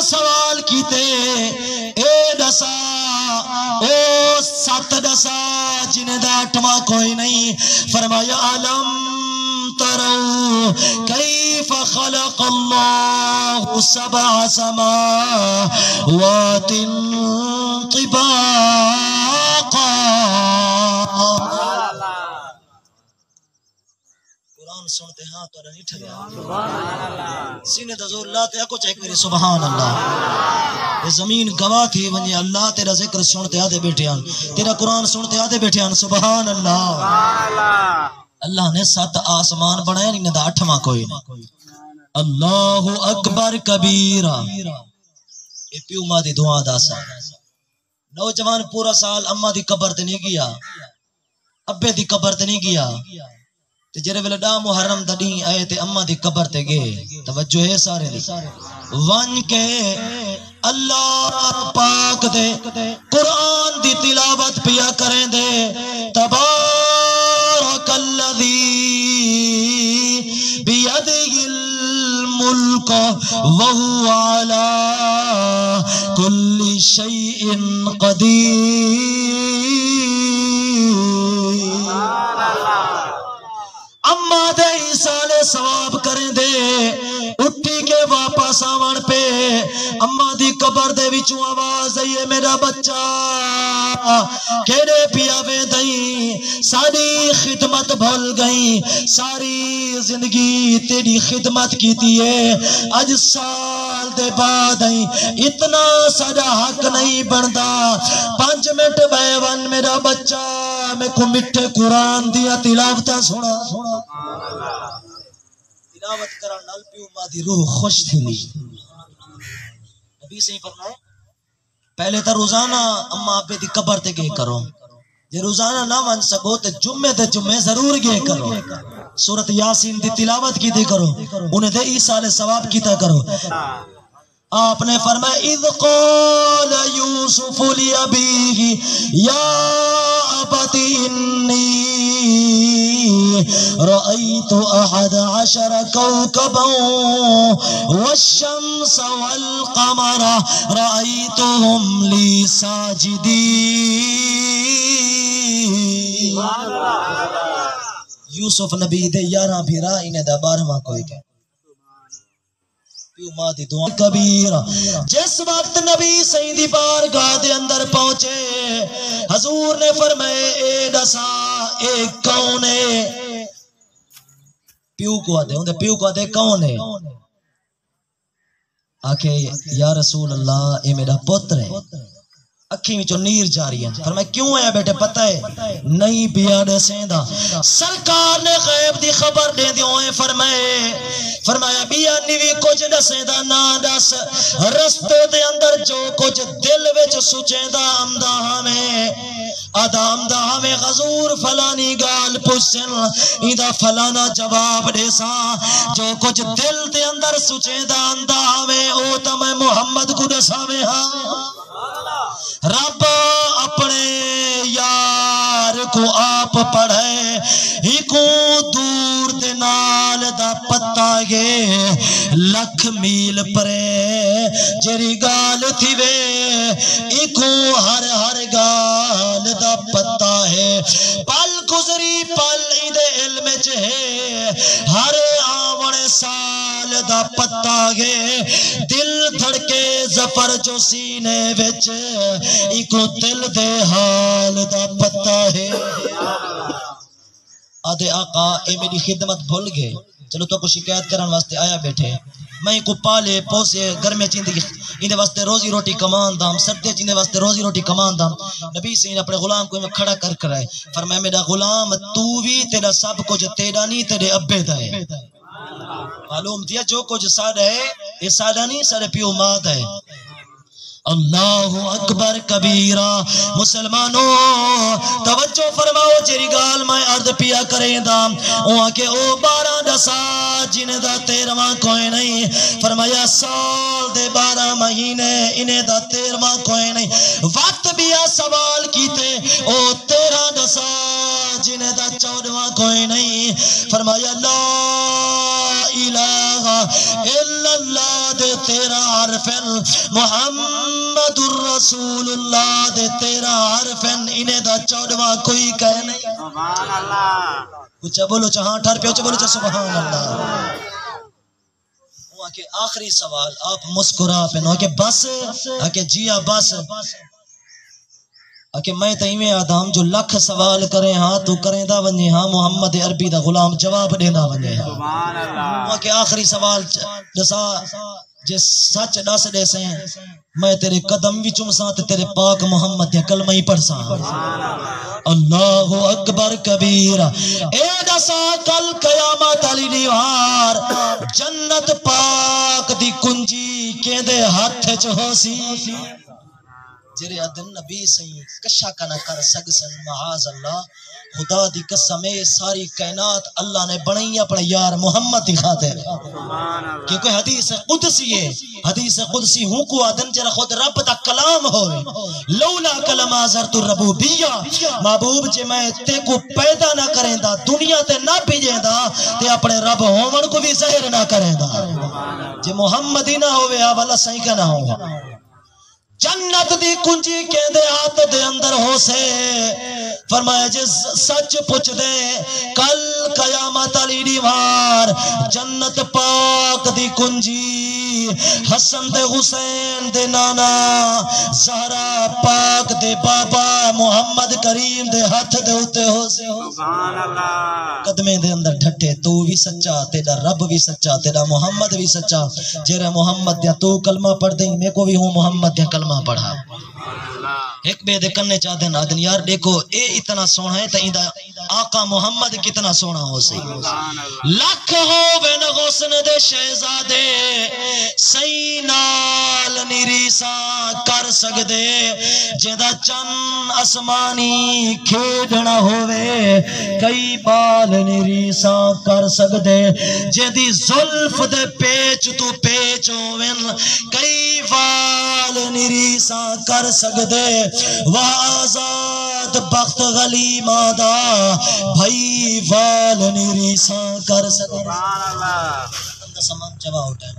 سوال کیتے اے دسا او 7 دسا جنہیں دا 8واں کوئی نہیں فرمایا علم تروا کیف خلق اللہ 7 سماوات طباقا سنتے ہاں تو نہیں ٹھگیا سینے دا زور لا تے اکو چیک میری سبحان اللہ یہ زمین گواہ تھی ونجے اللہ تیرا ذکر سنتے آدھے بیٹھے آن تیرا قرآن سنتے آدھے بیٹھے آن سبحان اللہ اللہ نے 7 آسمان بنایا نہیں دا 8واں کوئی نہیں اللہ اکبر کبیرہ یہ پیو ماں دی دعا دا سا نوجوان پورا سال اماں دی قبر تے نہیں گیا ابے دی قبر تے نہیں گیا جرے ویلے ڈا محرم دا ڈیں آئے تے اماں دی قبر تے گئے توجہ ہے سارے دی ون کے اللہ پاک دے قرآن دی تلاوت پیا کریں دے تبارک الذی بیدہ الملک وہو علی کل شیء قدیر اما دے عیسالے ثواب کریں دے اٹھی کے واپس آوان پہ اما دی قبر دے وچوں آواز آئیے میرا بچہ کیڑے پیاوے دئیں ساری خدمت بھول گئیں ساری زندگی تیری خدمت کیتی ہے اج سال دے بعد آئیں اتنا سارا حق نہیں بندا 5 منٹ بیوان میرا بچہ میں کو مٹھے قرآن دیا تلاوتا سنا تلاوت کرا نال پیو ماں دی روح خوش تھی نبی سے ہی فرمائے پہلے تا روزانہ اما ابے دی قبر تے گئے کرو جے روزانہ نہ ون سکو تے جمعے ضرور گئے کرو سورۃ یاسین دی تلاوت کی دی کرو انہیں دے عیسیٰ علیہ ثواب کیتا کرو آپ نے فرمایا اذ قال یوسف لابیہ یا ابت انی رأیت 11 کوكبا والشمس والقمر رأیتهم لی ساجدین یوسف نبی دے 11 بھیرا انہیں دا 12واں کوئی کہ پیو ماں دی دعا کبیر جس وقت نبی سیدی بارگاہ دے اندر پہنچے حضور نے فرمائے اے دسا اے کون ہے پیو کو آدھے کون ہے آکھے یا رسول اللہ اے میرا پتر ہے اکھی میں جو نیر جاری ہیں فرمایا کیوں ہے بیٹے پتہ ہے نہیں بیا دے سیندہ سرکار نے غیب دی خبر دے دیوں ہیں فرمایا بیا نیوی کچھ دے سیندہ نا دس رستے دے اندر جو کچھ دل وچ سوچیندہ امدہ ہمیں آدم دا ہمیں غزور فلانی گال پوچھن ایدہ فلانا جواب دے سا جو کچھ دل دے اندر سوچیندہ امدہ ہمیں او تمہیں محمد کو دے سامے ہاں رب اپنے یار کو آپ پڑھے ہی کو دور دے نال دا پتہ گے 1,00,000 میل پرے جری گال تھی وے ایکو ہر گال دا پتہ ہے پل گزری پل ایدے علم چہے ہر آوڑ سال دا پتہ گے دل دھڑکے زفر جو سینے وچ ایکو دل دے حال دا پتہ ہے آدھے آقا اے میری خدمت بھول گئے چلو تو کو شکایت کرن واسطے آیا بیٹھے میں کو پالے پوسے گھر میں چیندگی اندے واسطے روزی روٹی کمان دام سردے چیندے واسطے روزی روٹی کمان دام نبی سے اپنے غلام کو میں کھڑا کر آئے فرمایا میرا غلام تو بھی تیرا سب کچھ تیرا نہیں تیرے ابے دا ہے معلوم دیا جو کچھ سادہ ہے یہ سادہ نہیں سارے پیو ماد ہے اللہ اکبر کبیرہ مسلمانوں توجہ فرماؤ جیری گال میں عرض پیا کریں دا وہاں کے او 12 دسا جنہیں دا 13واں کوئی نہیں فرمایا سال دے 12 مہینے انہیں دا 13واں کوئی نہیں وقت بیا سوال کیتے او 13 دسا جنہیں دا 14واں کوئی نہیں فرمایا لا الہ الا اللہ دے 13 حرف محمد الرسول اللہ دے 13 حرف انہیں دا 14واں کوئی کہے نہیں. سبحان اللہ. اچھا بولو چاہاں ٹھار پہ اچھا بولو چاہ سبحان اللہ. وہ کہ آخری سوال آپ مسکرا پہ نو کہ بس کہ جیا بس کہ میں تیمیں آدم جو لکھ سوال کریں ہاں تو کریں دا ونجے ہاں محمد عربی دا غلام جواب دینا ونجے ہاں. سبحان اللہ. وہ کہ آخری سوال جسا جس سچ دس دے سے میں تیرے قدم بھی چمساں تے تیرے پاک محمد دے کلمہ ہی پڑھساں. اللہ اکبر کبیر. اے دسا کل قیامت علی دیوار جنت پاک دی کنجی کے دے ہاتھ چ ہو سی جرے ادن نبی سہی کشا کا نہ کر سکسن معاذ اللہ. خدا دی قسم ہے ساری کائنات اللہ نے بنائی اپنے یار محمد دی خاطر. کیونکہ حدیث قدسی ہے. حدیث قدسی ہوں کو ادن جرا خود رب دا کلام ہوئے لولا کلم ازرت الربوبیہ محبوب جے میں تے کو پیدا نہ کریں دا دنیا تے نہ بھیجیں دا تے اپنے رب ہومن کو بھی ظاہر نہ کریں دا. جے محمد ہی نہ ہوئے والا صحیح کا نہ ہو. جنت دی کنجی کے دے ہاتھ دے اندر ہو سے فرمایا جس سچ پوچھ دے کل قیامت علی دیوار جنت پاک دی کنجی حسن دے حسین دے نانا زہرا پاک دے بابا محمد کریم دے ہاتھ دے ہوتے ہو سے ہو. سبحان اللہ. قدمے دے اندر ڈھٹے تو بھی سچا تیرا رب بھی سچا تیرا محمد بھی سچا. جیرے محمد دیا تو کلمہ پڑھ دیں میں کو بھی ہوں محمد دیا کلمہ پڑھا. ایک بے دے کرنے چاہ دیں آدن یار دیکھو اے اتنا سونا ہے تا ایندہ آقا محمد کتنا سونا ہو سی. لکھ ہو بین غسن دے شہزادے سینال نریسا کر سکدے جیدہ چن اسمانی کھیڑنا ہوئے کئی بال نریسا کر سکدے جیدی ظلف دے پیچ تو پیچ ہوئن کئی بال نریسا کر سکدے وہ آزاد بخت غلی مادا بھائی وال نریسا کر سکدے. سبحان اللہ. سمان جواب ٹائم